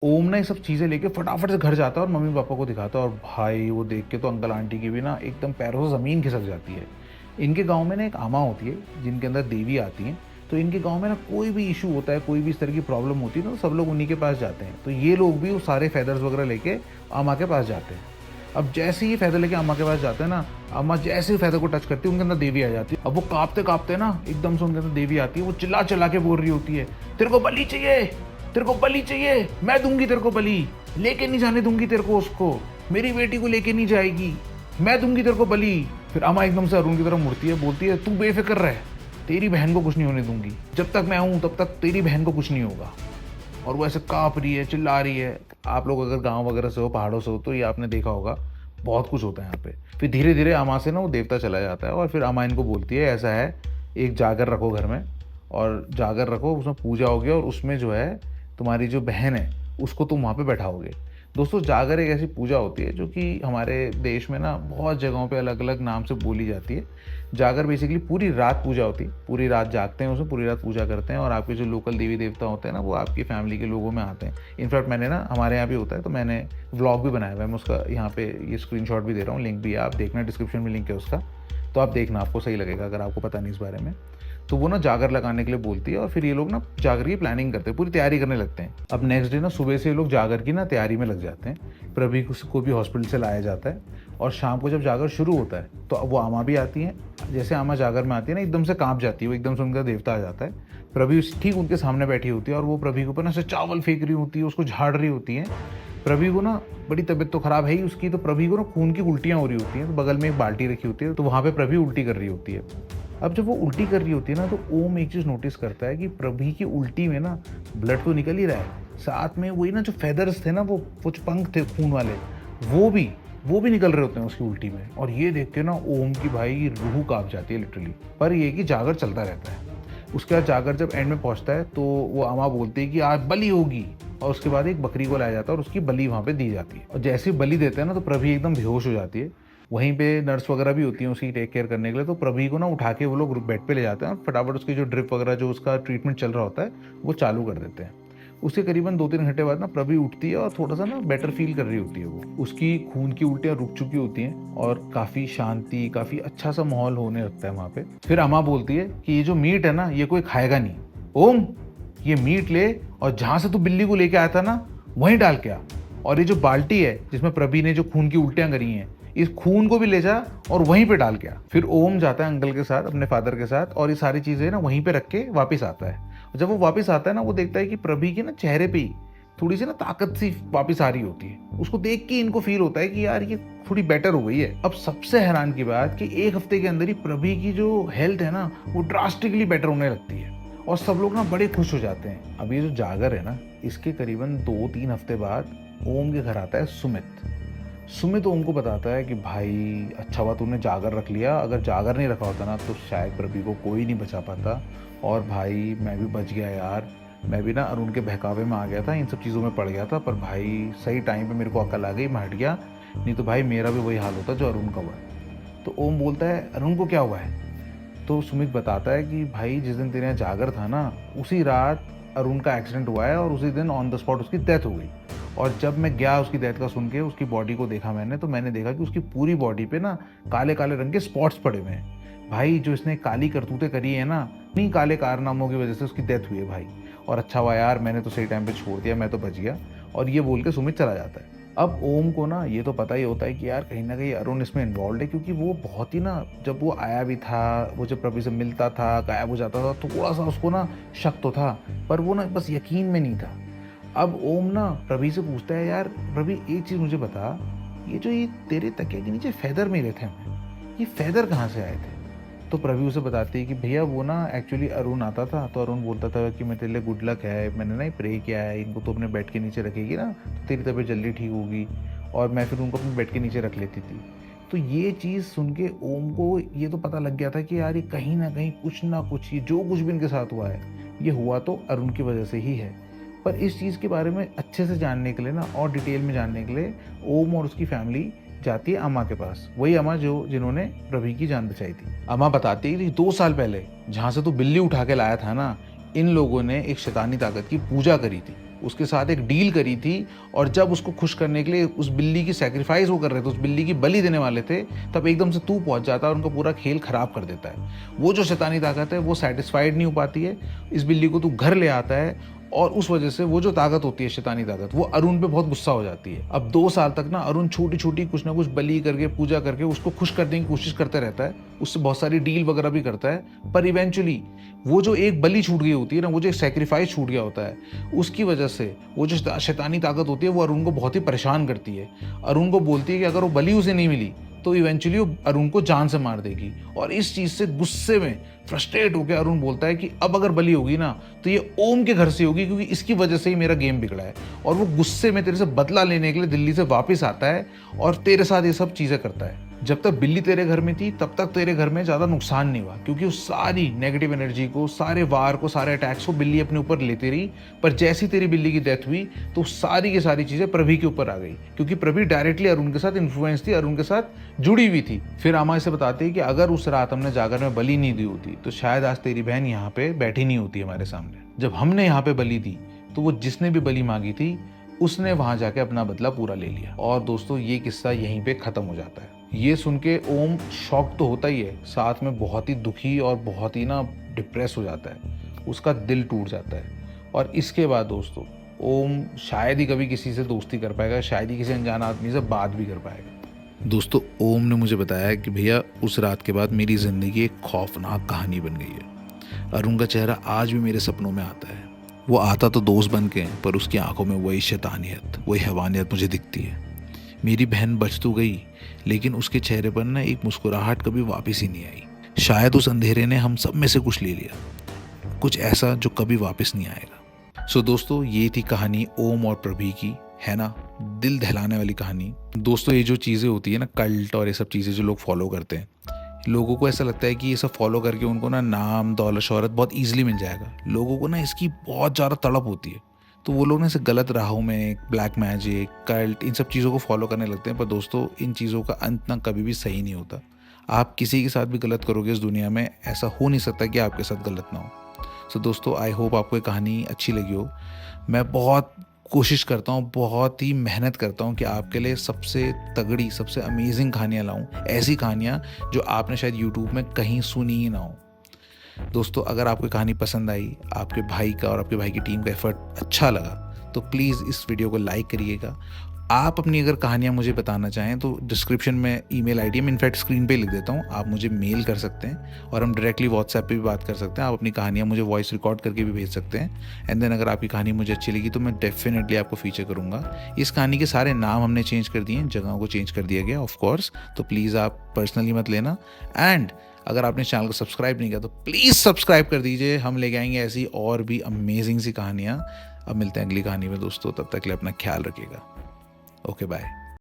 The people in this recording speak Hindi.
ओम ना ये सब चीज़ें लेके फटाफट से घर जाता है और मम्मी पापा को दिखाता है और भाई वो देख के तो अंकल आंटी की भी ना एकदम पैरों से ज़मीन खिसक जाती है। इनके गांव में ना एक आमा होती है जिनके अंदर देवी आती हैं। तो इनके गांव में ना कोई भी इशू होता है, कोई भी इस तरह की प्रॉब्लम होती है, तो सब लोग उन्हीं के पास जाते हैं। तो ये लोग भी वो सारे फेदर्स वगैरह लेके आमा के पास जाते हैं। अब जैसे ही फेदर लेके अम्मा के पास जाते हैं ना, अम्मा जैसे ही फेदर को टच करती है उनके अंदर देवी आ जाती है। अब वो कांपते कांपते ना एकदम से उनके अंदर देवी आती है। वो चिल्ला चिल्ला के बोल रही होती है, तेरे को बलि चाहिए, तेरे को बलि चाहिए, मैं दूंगी तेरे को बलि, लेके नहीं जाने दूंगी तेरे को, उसको मेरी बेटी को लेके नहीं जाएगी, मैं दूंगी तेरे को बलि। फिर अम्मा एकदम से अरुण की तरफ मुड़ती है, बोलती है तू बेफिक्र रह, तेरी बहन को कुछ नहीं होने दूंगी, जब तक मैं हूं तब तक तेरी बहन को कुछ नहीं होगा। और वो ऐसे कांप रही है, चिल्ला रही है। आप लोग अगर गांव वगैरह से हो, पहाड़ों से हो, तो ये आपने देखा होगा, बहुत कुछ होता है यहाँ पे। फिर धीरे धीरे अमा से ना वो देवता चला जाता है और फिर अमा इनको बोलती है ऐसा है, एक जागर रखो घर में, और जागर रखो, उसमें पूजा होगी और उसमें जो है तुम्हारी जो बहन है उसको तुम वहाँ पे बैठाओगे। दोस्तों, जागर एक ऐसी पूजा होती है जो कि हमारे देश में ना बहुत जगहों पे अलग अलग नाम से बोली जाती है। जागर बेसिकली पूरी रात पूजा होती है, पूरी रात जागते हैं, उसमें पूरी रात पूजा करते हैं और आपके जो लोकल देवी देवता होते हैं ना वो आपकी फैमिली के लोगों में आते हैं। इनफैक्ट मैंने ना, हमारे यहाँ भी होता है, तो मैंने व्लॉग भी बनाया हुआ है, मैं उसका यहाँ पे ये स्क्रीनशॉट भी दे रहा हूँ, लिंक भी है, आप देखना, डिस्क्रिप्शन में लिंक है उसका, तो आप देखना, आपको सही लगेगा अगर आपको पता नहीं इस बारे में। तो वो ना जागर लगाने के लिए बोलती है और फिर ये लोग ना जागर की प्लानिंग करते हैं, पूरी तैयारी करने लगते हैं। अब नेक्स्ट डे ना सुबह से ये लोग जागर की ना तैयारी में लग जाते हैं। प्रभी को भी हॉस्पिटल से लाया जाता है और शाम को जब जागर शुरू होता है तो अब वो आमा भी आती हैं। जैसे आमा जागर में आती है ना, एकदम से कांप जाती है वो, एकदम से उनका देवता आ जाता है। प्रभी ठीक उनके सामने बैठी होती है और वो प्रभी के ऊपर ना से चावल फेंक रही होती है, उसको झाड़ रही होती है। प्रभी को ना बड़ी तबीयत तो खराब है ही उसकी, तो प्रभी को ना खून की उल्टियाँ हो रही होती हैं। तो बगल में एक बाल्टी रखी होती है, तो वहाँ पे प्रभी उल्टी कर रही होती है। अब जब वो उल्टी कर रही होती है ना, तो ओम एक चीज़ नोटिस करता है कि प्रभी की उल्टी में ना ब्लड तो निकल ही रहा है, साथ में वही ना जो फेदर्स थे ना, वो कुछ पंख थे खून वाले, वो भी निकल रहे होते हैं उसकी उल्टी में। और ये देख के ना ओम की भाई रूह कांप जाती है लिटरली। पर ये कि जागर चलता रहता है। उसके बाद जागर जब एंड में पहुंचता है तो वो अमा बोलती है कि आज बलि होगी, और उसके बाद एक बकरी को लाया जाता है और उसकी बलि वहाँ पे दी जाती है। और जैसे ही बलि देते हैं ना, तो प्रभी एकदम बेहोश हो जाती है। वहीं पे नर्स वगैरह भी होती हैं उसकी टेक केयर करने के लिए। तो प्रभी को ना उठा के वो लोग बेड पे ले जाते हैं और फटाफट उसकी जो ड्रिप वगैरह, जो उसका ट्रीटमेंट चल रहा होता है, वो चालू कर देते हैं। उसके करीबन 2-3 घंटे बाद ना प्रभी उठती है और थोड़ा सा ना बेटर फील कर रही होती है। वो उसकी खून की उल्टियाँ रुक चुकी होती हैं और काफ़ी शांति, काफ़ी अच्छा सा माहौल होने लगता है वहाँ पे। फिर अम्मा बोलती है कि ये जो मीट है ना, ये कोई खाएगा नहीं। ओम, ये मीट ले और जहाँ से तू बिल्ली को लेके आया था ना, वहीं डाल के आ। और ये जो बाल्टी है जिसमें प्रभी ने जो खून की उल्टियाँ करी हैं, इस खून को भी ले जा और वहीं पे डाल के आ। फिर ओम जाता है अंकल के साथ, अपने फादर के साथ, और ये सारी चीज़ें ना वहीं पे रख के वापस आता है। जब वो वापस आता है ना, वो देखता है कि प्रभी के ना चेहरे पे ही थोड़ी सी ना ताकत सी वापस आ रही होती है। उसको देख के इनको फील होता है कि यार ये थोड़ी बेटर हो गई है। अब सबसे हैरान की बात कि एक हफ्ते के अंदर ही प्रभी की जो हेल्थ है ना, वो ड्रास्टिकली बेटर होने लगती है और सब लोग ना बड़े खुश हो जाते हैं। अब ये जो जागर है ना, इसके करीबन 2-3 हफ्ते बाद ओम के घर आता है सुमित। सुमित ओम को बताता है कि भाई अच्छा हुआ तूने जागर रख लिया, अगर जागर नहीं रखा होता ना तो शायद प्रभी को कोई नहीं बचा पाता। और भाई मैं भी बच गया यार, मैं भी ना अरुण के बहकावे में आ गया था, इन सब चीज़ों में पड़ गया था, पर भाई सही टाइम पे मेरे को अकल आ गई, मैं हट गया, नहीं तो भाई मेरा भी वही हाल होता जो अरुण का हुआ है। तो ओम बोलता है अरुण को क्या हुआ है? तो सुमित बताता है कि भाई जिस दिन तेरे यहाँ जागर था ना, उसी रात अरुण का एक्सीडेंट हुआ है और उसी दिन ऑन द स्पॉट उसकी डेथ हो गई। और जब मैं गया उसकी डेथ का सुन के, उसकी बॉडी को देखा मैंने, तो मैंने देखा कि उसकी पूरी बॉडी पे ना काले काले रंग के स्पॉट्स पड़े हुए हैं। भाई जो इसने काली करतूतें करी है ना, इन्हीं काले कारनामों की वजह से उसकी डेथ हुई है भाई। और अच्छा हुआ यार, मैंने तो सही टाइम पे छोड़ दिया, मैं तो बच गया। और ये बोल के सुमित चला जाता है। अब ओम को ना ये तो पता ही होता है कि यार कहीं ना कहीं अरुण इसमें इन्वॉल्व है, क्योंकि वो बहुत ही ना, जब वो आया भी था, वो जब प्रभी से मिलता था, गायब हो जाता था, थोड़ा सा उसको ना शक तो था, पर वो ना बस यकीन में नहीं था। अब ओम ना प्रभी से पूछता है, यार प्रभी एक चीज़ मुझे बता, ये तेरे तकिया के नीचे फेदर मिले थे हमें, ये फेदर कहाँ से आए थे? तो प्रभी उसे बताती है कि भैया वो ना एक्चुअली अरुण आता था, तो अरुण बोलता था कि मैं तेरे लिए गुड लक है, मैंने ना प्रे किया है, इनको तो अपने बेड के नीचे रखेगी ना तो तेरी तबीयत जल्दी ठीक होगी, और मैं फिर उनको अपने बेड के नीचे रख लेती थी। तो ये चीज़ सुन के ओम को ये तो पता लग गया था कि यार ये कहीं ना कुछ, ये जो कुछ भी इनके साथ हुआ है, ये हुआ तो अरुण की वजह से ही है। पर इस चीज़ के बारे में अच्छे से जानने के लिए ना, और डिटेल में जानने के लिए, ओम और उसकी फैमिली जाती है अम्मा के पास, वही अम्मा जिन्होंने प्रभी की जान बचाई थी। अम्मा बताती है कि 2 साल पहले जहाँ से तू बिल्ली उठा के लाया था ना, इन लोगों ने एक शैतानी ताकत की पूजा करी थी, उसके साथ एक डील करी थी, और जब उसको खुश करने के लिए उस बिल्ली की सैक्रिफाइस वो कर रहे थे, उस बिल्ली की बलि देने वाले थे, तब एकदम से तू पहुंच जाता है और उनका पूरा खेल खराब कर देता है। वो जो शैतानी ताकत है वो सेटिस्फाइड नहीं हो पाती है, इस बिल्ली को तू घर ले आता है, और उस वजह से वो जो ताकत होती है, शैतानी ताकत, वो अरुण पे बहुत गुस्सा हो जाती है। अब 2 साल तक ना अरुण छोटी छोटी कुछ ना कुछ बलि करके, पूजा करके उसको खुश करने की कोशिश करते रहता है, उससे बहुत सारी डील वगैरह भी करता है, पर इवेंचुअली वो जो एक बलि छूट गई होती है ना, वो जो एक सेक्रीफाइस छूट गया होता है, उसकी वजह से वो जो शैतानी ताकत होती है वो अरुण को बहुत ही परेशान करती है। अरुण को बोलती है कि अगर वो बलि उसे नहीं मिली तो इवेंचुअली वो अरुण को जान से मार देगी, और इस चीज़ से गुस्से में फ्रस्ट्रेट होकर अरुण बोलता है कि अब अगर बलि होगी ना तो ये ओम के घर से होगी, क्योंकि इसकी वजह से ही मेरा गेम बिगड़ा है। और वो गुस्से में तेरे से बदला लेने के लिए दिल्ली से वापस आता है और तेरे साथ ये सब चीज़ें करता है। जब तक बिल्ली तेरे घर में थी तब तक तेरे घर में ज़्यादा नुकसान नहीं हुआ, क्योंकि उस सारी नेगेटिव एनर्जी को, सारे वार को, सारे अटैक्स को बिल्ली अपने ऊपर लेती रही। पर जैसी तेरी बिल्ली की डेथ हुई तो सारी की सारी चीज़ें प्रभी के ऊपर आ गई, क्योंकि प्रभी डायरेक्टली अरुण के साथ इन्फ्लुएंस थी, अरुण के साथ जुड़ी हुई थी। फिर आमा इसे बताती है कि अगर उस रात हमने जागर में बलि नहीं दी होती तो शायद आज तेरी बहन यहाँ पे बैठी नहीं होती हमारे सामने। जब हमने यहाँ पे बलि दी तो वो जिसने भी बलि मांगी थी उसने वहां जाके अपना बदला पूरा ले लिया। और दोस्तों ये किस्सा यहीं पे खत्म हो जाता है। ये सुन के ओम शॉक तो होता ही है, साथ में बहुत ही दुखी और बहुत ही ना डिप्रेस हो जाता है, उसका दिल टूट जाता है। और इसके बाद दोस्तों ओम शायद ही कभी किसी से दोस्ती कर पाएगा, शायद ही किसी अनजान आदमी से बात भी कर पाएगा। दोस्तों ओम ने मुझे बताया कि भैया उस रात के बाद मेरी ज़िंदगी एक खौफनाक कहानी बन गई है। अरुण का चेहरा आज भी मेरे सपनों में आता है। वो आता तो दोस्त बन के, पर उसकी आंखों में वही शैतानियत, वही हैवानियत मुझे दिखती है। मेरी बहन बच तो गई, लेकिन उसके चेहरे पर ना एक मुस्कुराहट कभी वापस ही नहीं आई। शायद उस अंधेरे ने हम सब में से कुछ ले लिया, कुछ ऐसा जो कभी वापस नहीं आएगा। सो दोस्तों ये थी कहानी ओम और प्रभी की, है ना, दिल दहलाने वाली कहानी। दोस्तों ये जो चीज़ें होती है ना, कल्ट और ये सब चीज़ें जो लोग फॉलो करते हैं, लोगों को ऐसा लगता है कि ये सब फॉलो करके उनको ना नाम, दौलत, शोहरत बहुत ईजिली मिल जाएगा। लोगों को ना इसकी बहुत ज़्यादा तड़प होती है, तो वो लोग ना इसे गलत राहों में, ब्लैक मैजिक, कल्ट, इन सब चीज़ों को फॉलो करने लगते हैं। पर दोस्तों इन चीज़ों का अंत ना कभी भी सही नहीं होता। आप किसी के साथ भी गलत करोगे इस दुनिया में, ऐसा हो नहीं सकता कि आपके साथ गलत ना हो। सो दोस्तों आई होप आपको ये कहानी अच्छी लगी हो। मैं बहुत कोशिश करता हूँ, बहुत ही मेहनत करता हूँ कि आपके लिए सबसे तगड़ी, सबसे अमेजिंग कहानियाँ लाऊं, ऐसी कहानियाँ जो आपने शायद यूट्यूब में कहीं सुनी ही ना हो। दोस्तों अगर आपको कहानी पसंद आई, आपके भाई का और आपके भाई की टीम का एफर्ट अच्छा लगा, तो प्लीज़ इस वीडियो को लाइक करिएगा। आप अपनी अगर कहानियाँ मुझे बताना चाहें तो डिस्क्रिप्शन में ईमेल आईडी है, मैं इनफैक्ट स्क्रीन पे ही लिख देता हूँ, आप मुझे मेल कर सकते हैं और हम डायरेक्टली व्हाट्सएप पे भी बात कर सकते हैं। आप अपनी कहानियाँ मुझे वॉइस रिकॉर्ड करके भी भेज सकते हैं। एंड देन अगर आपकी कहानी मुझे अच्छी लगी तो मैं डेफिनेटली आपको फीचर करूँगा। इस कहानी के सारे नाम हमने चेंज कर दिए हैं, जगहों को चेंज कर दिया गया ऑफकोर्स, तो प्लीज़ आप पर्सनली मत लेना। एंड अगर आपने चैनल को सब्सक्राइब नहीं किया तो प्लीज़ सब्सक्राइब कर दीजिए। हम लेके आएंगे ऐसी और भी अमेजिंग सी कहानियाँ। अब मिलते हैं अगली कहानी में दोस्तों, तब तक के लिए अपना ख्याल रखिएगा। Okay bye.